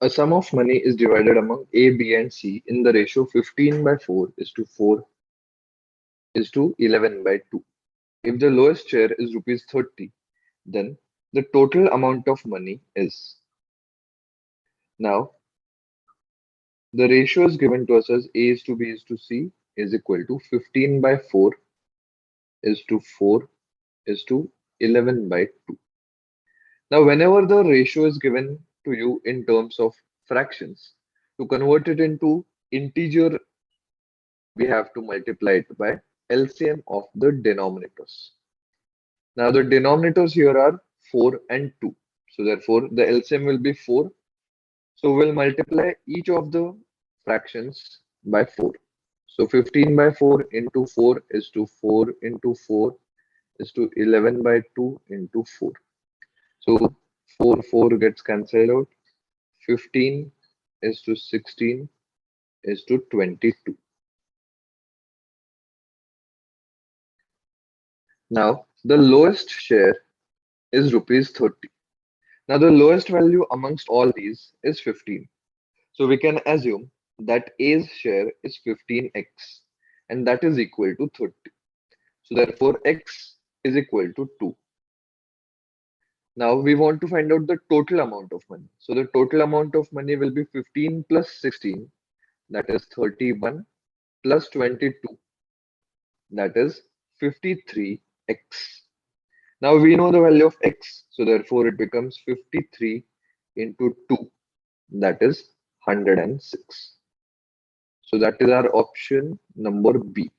A sum of money is divided among A, B, and C in the ratio 15 by 4 is to 4 is to 11 by 2. If the lowest share is rupees 30, then the total amount of money is. Now, the ratio is given to us as A is to B is to C is equal to 15 by 4 is to 4 is to 11 by 2. Now, whenever the ratio is given to you in terms of fractions, to convert it into integer, we have to multiply it by LCM of the denominators. Now, the denominators here are 4 and 2. So, therefore, the LCM will be 4. So, we'll multiply each of the fractions by 4. So, 15 by 4 into 4 is to 4 into 4 is to 11 by 2 into 4. So 4 gets cancelled out. 15 is to 16 is to 22. Now the lowest share is rupees 30. Now the lowest value amongst all these is 15. So we can assume that A's share is 15x and that is equal to 30. So therefore x is equal to 2. Now we want to find out the total amount of money. So the total amount of money will be 15 plus 16, that is 31, plus 22, that is 53x. Now we know the value of x, so therefore it becomes 53 into 2, that is 106. So that is our option number B.